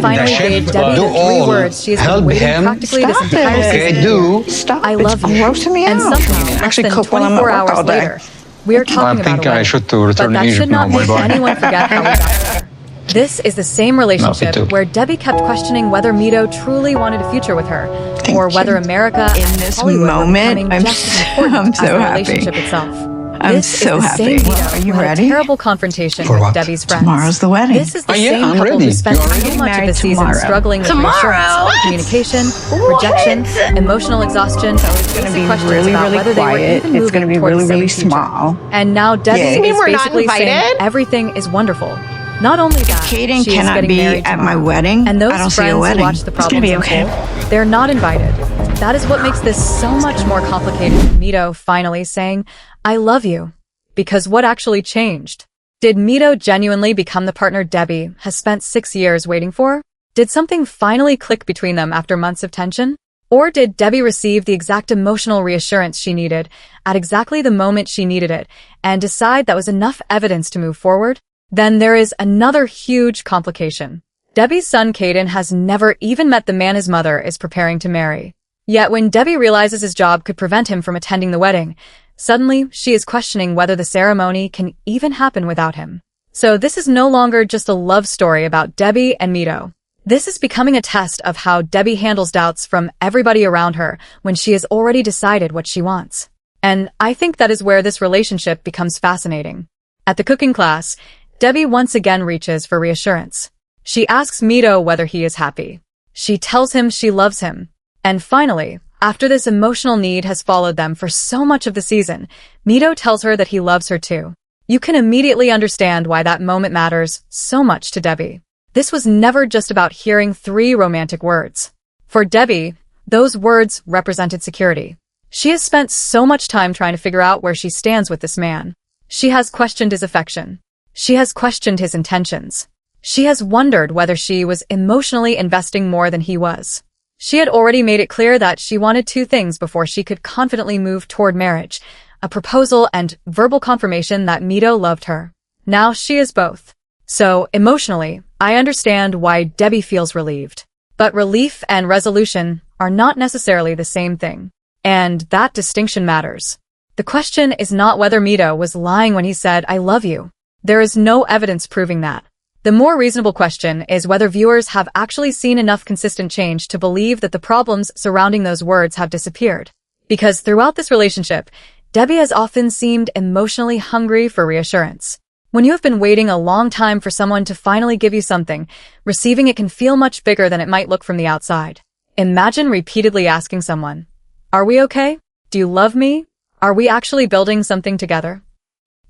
finally gave Debby the three words she has been waiting practically this entire season. Stop. I love you. Grossing me And out. somehow, less Actually, than cook while I'm at 24 work hours all day. later, we are talking about a I wedding. should But return to that Egypt should not now, make bye-bye. anyone forget how we got there. This is the same relationship where Debby kept questioning whether Mido truly wanted a future with her, or whether America In and this Hollywood were moment, becoming I'm just as so- important I'm as so the happy. relationship itself. I'm This so is the happy. same Mido Well, are you who had ready? a terrible confrontation For with what? Debbie's friends. Tomorrow's the wedding. This is the yeah, same I'm couple ready. who spent You are so ready? much of Married the season tomorrow. struggling with Tomorrow? reassurance, communication, rejection, emotional exhaustion, It's going to be questions really, about really whether they were quiet. even It's going to moving be toward the really, same really future. small. And now Debbie Yeah. You mean is we're not basically saying invited? everything is wonderful. Not only that, Kaden she is cannot getting be married at my tomorrow. wedding. And those I don't see a friends who wedding. watch the It's gonna problems be okay. unfold, they're not invited. That is what makes this so much more complicated than Mido finally saying, I love you. Because what actually changed? Did Mido genuinely become the partner Debby has spent 6 years waiting for? Did something finally click between them after months of tension? Or did Debby receive the exact emotional reassurance she needed at exactly the moment she needed it and decide that was enough evidence to move forward? Then there is another huge complication. Debbie's son Caden has never even met the man his mother is preparing to marry. Yet when Debby realizes his job could prevent him from attending the wedding, suddenly she is questioning whether the ceremony can even happen without him. So this is no longer just a love story about Debby and Mido. This is becoming a test of how Debby handles doubts from everybody around her when she has already decided what she wants. And I think that is where this relationship becomes fascinating. At the cooking class, Debby once again reaches for reassurance. She asks Mido whether he is happy. She tells him she loves him. And finally, after this emotional need has followed them for so much of the season, Mido tells her that he loves her too. You can immediately understand why that moment matters so much to Debby. This was never just about hearing 3 romantic words. For Debby, those words represented security. She has spent so much time trying to figure out where she stands with this man. She has questioned his affection. She has questioned his intentions. She has wondered whether she was emotionally investing more than he was. She had already made it clear that she wanted 2 things before she could confidently move toward marriage, a proposal and verbal confirmation that Mido loved her. Now she is both. So, emotionally, I understand why Debby feels relieved. But relief and resolution are not necessarily the same thing. And that distinction matters. The question is not whether Mido was lying when he said, I love you. There is no evidence proving that. The more reasonable question is whether viewers have actually seen enough consistent change to believe that the problems surrounding those words have disappeared. Because throughout this relationship, Debby has often seemed emotionally hungry for reassurance. When you have been waiting a long time for someone to finally give you something, receiving it can feel much bigger than it might look from the outside. Imagine repeatedly asking someone, are we okay? Do you love me? Are we actually building something together?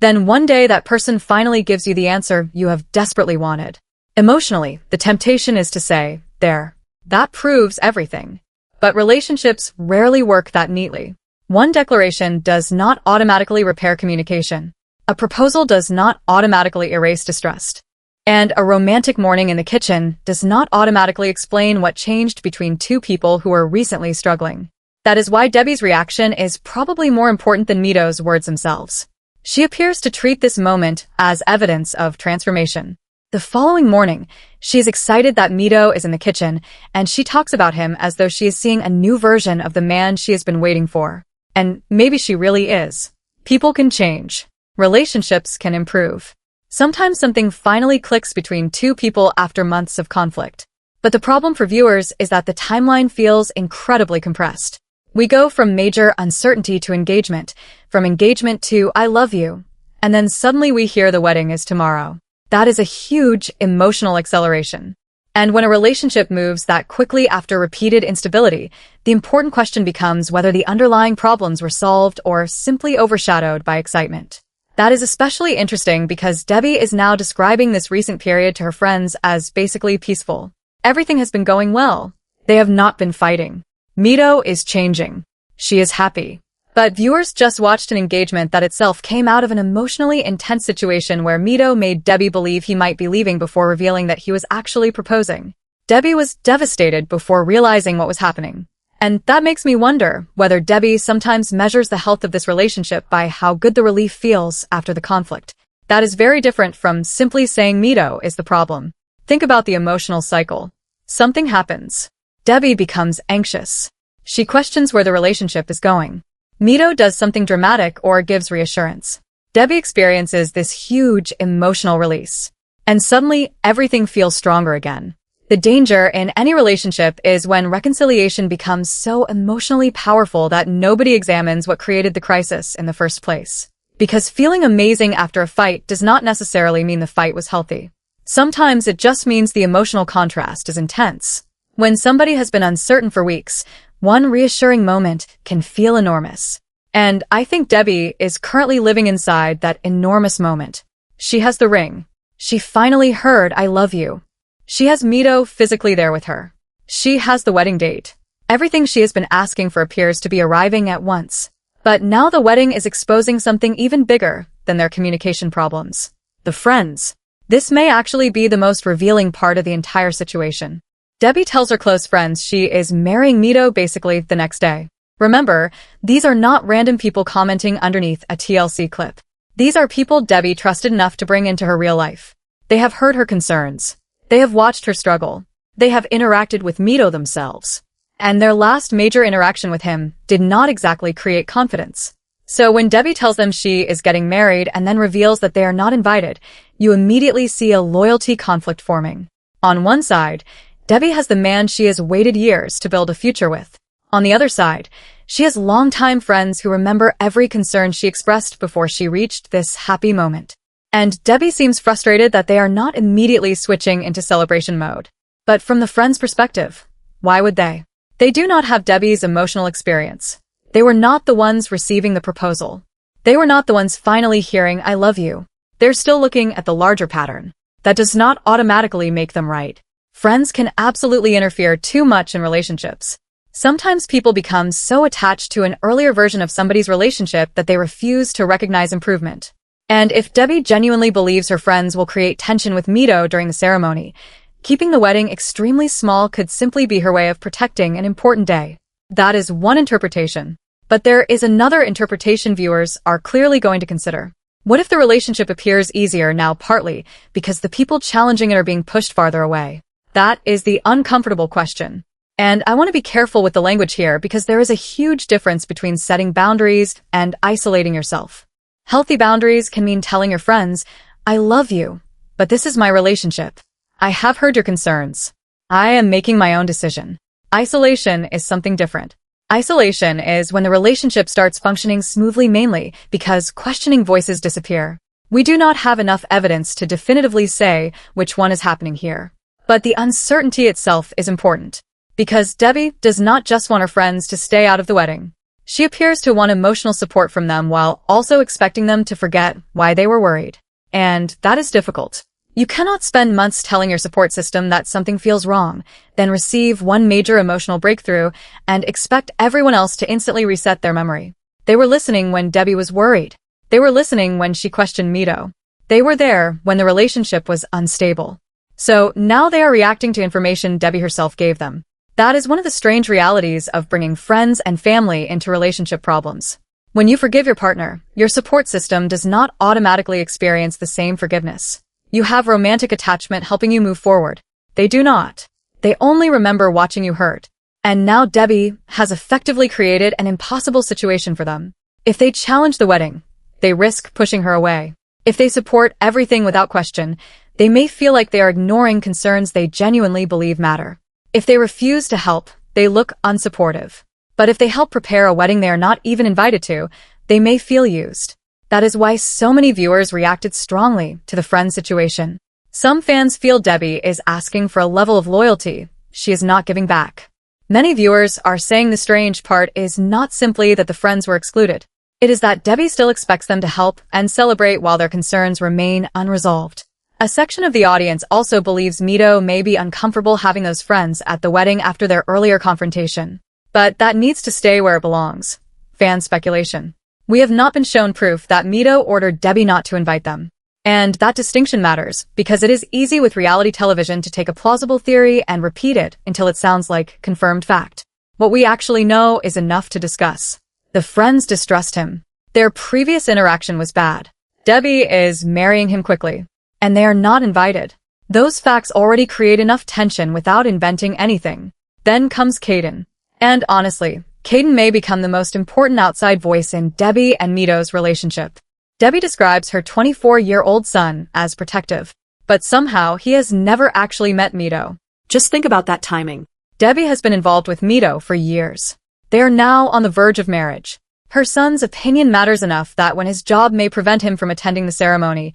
Then one day that person finally gives you the answer you have desperately wanted. Emotionally, the temptation is to say, there. That proves everything. But relationships rarely work that neatly. One declaration does not automatically repair communication. A proposal does not automatically erase distrust. And a romantic morning in the kitchen does not automatically explain what changed between 2 people who are recently struggling. That is why Debby's reaction is probably more important than Mido's words themselves. She appears to treat this moment as evidence of transformation. The following morning, she is excited that Mido is in the kitchen, and she talks about him as though she is seeing a new version of the man she has been waiting for. And maybe she really is. People can change. Relationships can improve. Sometimes something finally clicks between 2 people after months of conflict. But the problem for viewers is that the timeline feels incredibly compressed. We go from major uncertainty to engagement, from engagement to I love you, and then suddenly we hear the wedding is tomorrow. That is a huge emotional acceleration. And when a relationship moves that quickly after repeated instability, the important question becomes whether the underlying problems were solved or simply overshadowed by excitement. That is especially interesting because Debby is now describing this recent period to her friends as basically peaceful. Everything has been going well. They have not been fighting. Mido is changing. She is happy. But viewers just watched an engagement that itself came out of an emotionally intense situation where Mido made Debby believe he might be leaving before revealing that he was actually proposing. Debby was devastated before realizing what was happening. And that makes me wonder whether Debby sometimes measures the health of this relationship by how good the relief feels after the conflict. That is very different from simply saying Mido is the problem. Think about the emotional cycle. something happens. Debby becomes anxious. She questions where the relationship is going. Mido does something dramatic or gives reassurance. Debby experiences this huge emotional release. And suddenly, everything feels stronger again. The danger in any relationship is when reconciliation becomes so emotionally powerful that nobody examines what created the crisis in the first place. Because feeling amazing after a fight does not necessarily mean the fight was healthy. Sometimes it just means the emotional contrast is intense. When somebody has been uncertain for weeks, one reassuring moment can feel enormous. And I think Debby is currently living inside that enormous moment. She has the ring. She finally heard "I love you." She has Mido physically there with her. She has the wedding date. Everything she has been asking for appears to be arriving at once. But now the wedding is exposing something even bigger than their communication problems. The friends. This may actually be the most revealing part of the entire situation. Debby tells her close friends she is marrying Mido basically the next day. Remember, these are not random people commenting underneath a TLC clip. These are people Debby trusted enough to bring into her real life. They have heard her concerns. They have watched her struggle. They have interacted with Mido themselves. And their last major interaction with him did not exactly create confidence. So when Debby tells them she is getting married and then reveals that they are not invited, you immediately see a loyalty conflict forming. On one side, Debby has the man she has waited years to build a future with. On the other side, she has longtime friends who remember every concern she expressed before she reached this happy moment. And Debby seems frustrated that they are not immediately switching into celebration mode. But from the friends' perspective, why would they? They do not have Debby's emotional experience. They were not the ones receiving the proposal. They were not the ones finally hearing "I love you." They're still looking at the larger pattern. That does not automatically make them right. Friends can absolutely interfere too much in relationships. Sometimes people become so attached to an earlier version of somebody's relationship that they refuse to recognize improvement. And if Debby genuinely believes her friends will create tension with Mido during the ceremony, keeping the wedding extremely small could simply be her way of protecting an important day. That is one interpretation. But there is another interpretation viewers are clearly going to consider. What if the relationship appears easier now partly because the people challenging it are being pushed farther away? That is the uncomfortable question. And I want to be careful with the language here because there is a huge difference between setting boundaries and isolating yourself. Healthy boundaries can mean telling your friends, "I love you, but this is my relationship. I have heard your concerns. I am making my own decision." Isolation is something different. Isolation is when the relationship starts functioning smoothly mainly because questioning voices disappear. We do not have enough evidence to definitively say which one is happening here. But the uncertainty itself is important. Because Debby does not just want her friends to stay out of the wedding. She appears to want emotional support from them while also expecting them to forget why they were worried. And that is difficult. You cannot spend months telling your support system that something feels wrong, then receive one major emotional breakthrough and expect everyone else to instantly reset their memory. They were listening when Debby was worried. They were listening when she questioned Mido. They were there when the relationship was unstable. So now they are reacting to information Debby herself gave them. That is one of the strange realities of bringing friends and family into relationship problems. When you forgive your partner, your support system does not automatically experience the same forgiveness. You have romantic attachment helping you move forward. They do not. They only remember watching you hurt. And now Debby has effectively created an impossible situation for them. If they challenge the wedding, they risk pushing her away. If they support everything without question, they may feel like they are ignoring concerns they genuinely believe matter. If they refuse to help, they look unsupportive. But if they help prepare a wedding they are not even invited to, they may feel used. That is why so many viewers reacted strongly to the friend situation. Some fans feel Debby is asking for a level of loyalty she is not giving back. Many viewers are saying the strange part is not simply that the friends were excluded. It is that Debby still expects them to help and celebrate while their concerns remain unresolved. A section of the audience also believes Mido may be uncomfortable having those friends at the wedding after their earlier confrontation. But that needs to stay where it belongs. Fan speculation. We have not been shown proof that Mido ordered Debby not to invite them. And that distinction matters, because it is easy with reality television to take a plausible theory and repeat it until it sounds like confirmed fact. What we actually know is enough to discuss. The friends distrust him. Their previous interaction was bad. Debby is marrying him quickly. And they are not invited. Those facts already create enough tension without inventing anything. Then comes Caden. And honestly, Caden may become the most important outside voice in Debby and Mido's relationship. Debby describes her 24-year-old son as protective, but somehow he has never actually met Mido. Just think about that timing. Debby has been involved with Mido for years. They are now on the verge of marriage. Her son's opinion matters enough that when his job may prevent him from attending the ceremony,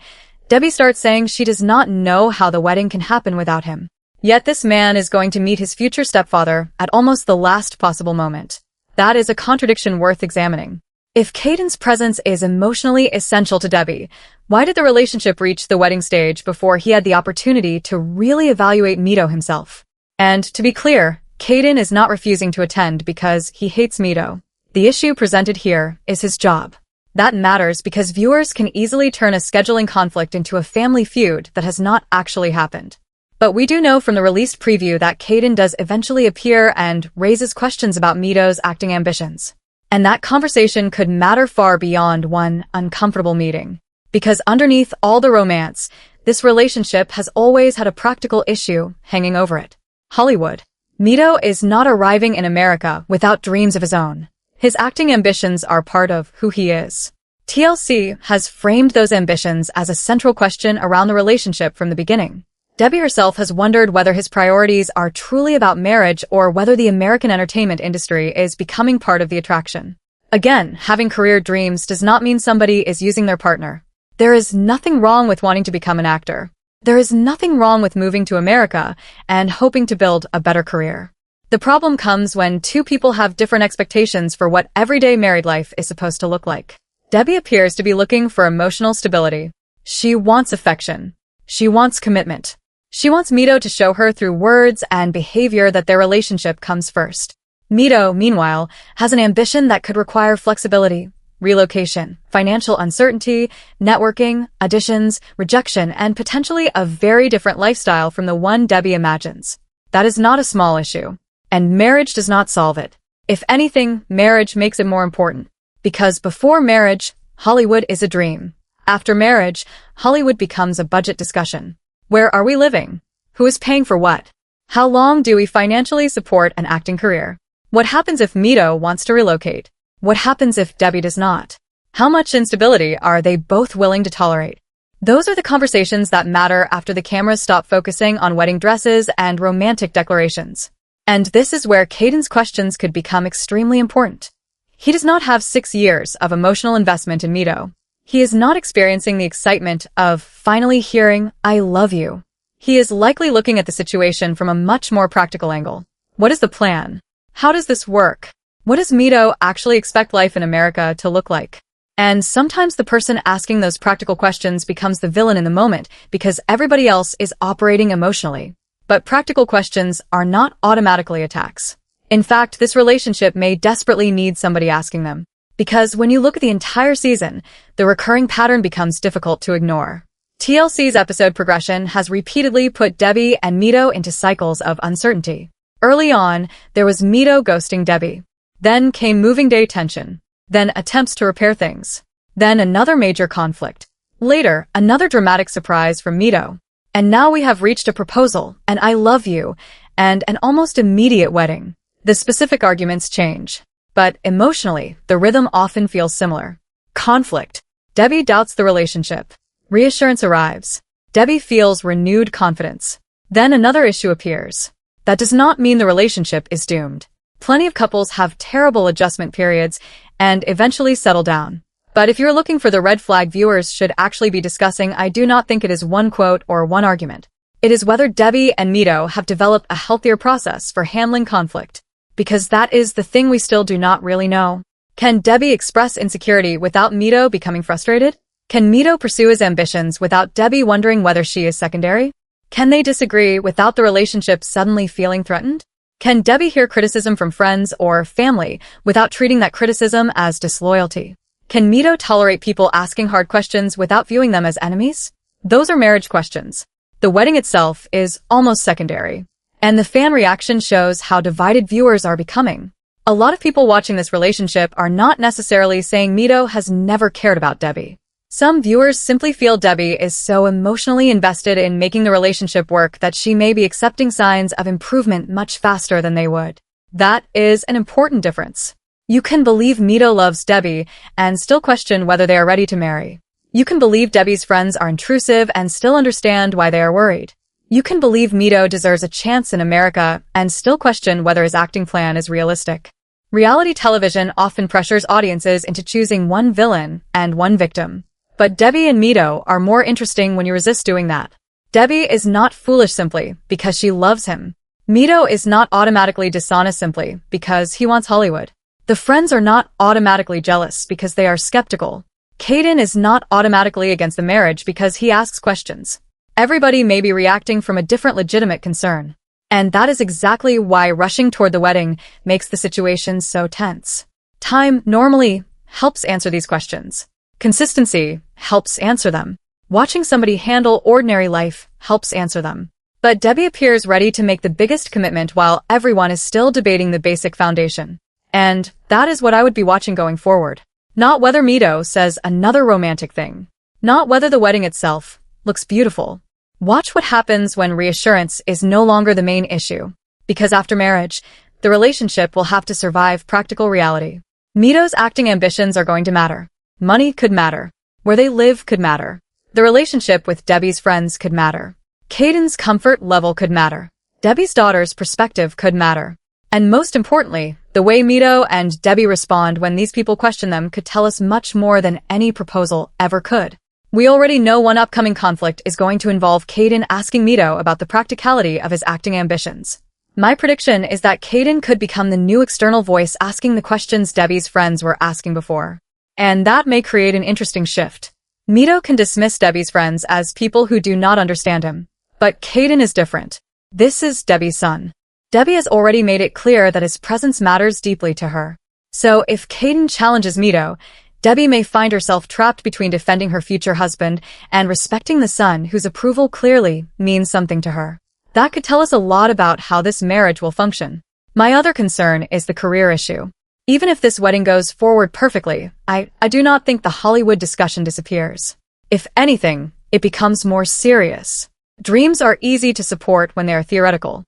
Debby starts saying she does not know how the wedding can happen without him. Yet this man is going to meet his future stepfather at almost the last possible moment. That is a contradiction worth examining. If Caden's presence is emotionally essential to Debby, why did the relationship reach the wedding stage before he had the opportunity to really evaluate Mido himself? And to be clear, Caden is not refusing to attend because he hates Mido. The issue presented here is his job. That matters because viewers can easily turn a scheduling conflict into a family feud that has not actually happened. But we do know from the released preview that Caden does eventually appear and raises questions about Mido's acting ambitions. And that conversation could matter far beyond one uncomfortable meeting. Because underneath all the romance, this relationship has always had a practical issue hanging over it. Hollywood. Mido is not arriving in America without dreams of his own. His acting ambitions are part of who he is. TLC has framed those ambitions as a central question around the relationship from the beginning. Debby herself has wondered whether his priorities are truly about marriage or whether the American entertainment industry is becoming part of the attraction. Again, having career dreams does not mean somebody is using their partner. There is nothing wrong with wanting to become an actor. There is nothing wrong with moving to America and hoping to build a better career. The problem comes when two people have different expectations for what everyday married life is supposed to look like. Debby appears to be looking for emotional stability. She wants affection. She wants commitment. She wants Mido to show her through words and behavior that their relationship comes first. Mido, meanwhile, has an ambition that could require flexibility, relocation, financial uncertainty, networking, auditions, rejection, and potentially a very different lifestyle from the one Debby imagines. That is not a small issue. And marriage does not solve it. If anything, marriage makes it more important. Because before marriage, Hollywood is a dream. After marriage, Hollywood becomes a budget discussion. Where are we living? Who is paying for what? How long do we financially support an acting career? What happens if Mido wants to relocate? What happens if Debby does not? How much instability are they both willing to tolerate? Those are the conversations that matter after the cameras stop focusing on wedding dresses and romantic declarations. And this is where Caden's questions could become extremely important. He does not have 6 years of emotional investment in Mido. He is not experiencing the excitement of finally hearing, "I love you." He is likely looking at the situation from a much more practical angle. What is the plan? How does this work? What does Mido actually expect life in America to look like? And sometimes the person asking those practical questions becomes the villain in the moment because everybody else is operating emotionally. But practical questions are not automatically attacks. In fact, this relationship may desperately need somebody asking them. Because when you look at the entire season, the recurring pattern becomes difficult to ignore. TLC's episode progression has repeatedly put Debby and Mido into cycles of uncertainty. Early on, there was Mido ghosting Debby. Then came moving day tension. Then attempts to repair things. Then another major conflict. Later, another dramatic surprise from Mido. And now we have reached a proposal, an "I love you," and an almost immediate wedding. The specific arguments change. But emotionally, the rhythm often feels similar. Conflict. Debby doubts the relationship. Reassurance arrives. Debby feels renewed confidence. Then another issue appears. That does not mean the relationship is doomed. Plenty of couples have terrible adjustment periods and eventually settle down. But if you're looking for the red flag viewers should actually be discussing, I do not think it is one quote or one argument. It is whether Debby and Mido have developed a healthier process for handling conflict. Because that is the thing we still do not really know. Can Debby express insecurity without Mido becoming frustrated? Can Mido pursue his ambitions without Debby wondering whether she is secondary? Can they disagree without the relationship suddenly feeling threatened? Can Debby hear criticism from friends or family without treating that criticism as disloyalty? Can Mido tolerate people asking hard questions without viewing them as enemies? Those are marriage questions. The wedding itself is almost secondary. And the fan reaction shows how divided viewers are becoming. A lot of people watching this relationship are not necessarily saying Mido has never cared about Debby. Some viewers simply feel Debby is so emotionally invested in making the relationship work that she may be accepting signs of improvement much faster than they would. That is an important difference. You can believe Mido loves Debby and still question whether they are ready to marry. You can believe Debby's friends are intrusive and still understand why they are worried. You can believe Mido deserves a chance in America and still question whether his acting plan is realistic. Reality television often pressures audiences into choosing one villain and one victim. But Debby and Mido are more interesting when you resist doing that. Debby is not foolish simply because she loves him. Mido is not automatically dishonest simply because he wants Hollywood. The friends are not automatically jealous because they are skeptical. Caden is not automatically against the marriage because he asks questions. Everybody may be reacting from a different legitimate concern. And that is exactly why rushing toward the wedding makes the situation so tense. Time normally helps answer these questions. Consistency helps answer them. Watching somebody handle ordinary life helps answer them. But Debby appears ready to make the biggest commitment while everyone is still debating the basic foundation. And that is what I would be watching going forward. Not whether Mido says another romantic thing. Not whether the wedding itself looks beautiful. Watch what happens when reassurance is no longer the main issue. Because after marriage, the relationship will have to survive practical reality. Mido's acting ambitions are going to matter. Money could matter. Where they live could matter. The relationship with Debby's friends could matter. Caden's comfort level could matter. Debby's daughter's perspective could matter. And most importantly, the way Mido and Debby respond when these people question them could tell us much more than any proposal ever could. We already know one upcoming conflict is going to involve Caden asking Mido about the practicality of his acting ambitions. My prediction is that Caden could become the new external voice asking the questions Debby's friends were asking before. And that may create an interesting shift. Mido can dismiss Debby's friends as people who do not understand him. But Caden is different. This is Debby's son. Debby has already made it clear that his presence matters deeply to her. So if Caden challenges Mido, Debby may find herself trapped between defending her future husband and respecting the son whose approval clearly means something to her. That could tell us a lot about how this marriage will function. My other concern is the career issue. Even if this wedding goes forward perfectly, I do not think the Hollywood discussion disappears. If anything, it becomes more serious. Dreams are easy to support when they are theoretical.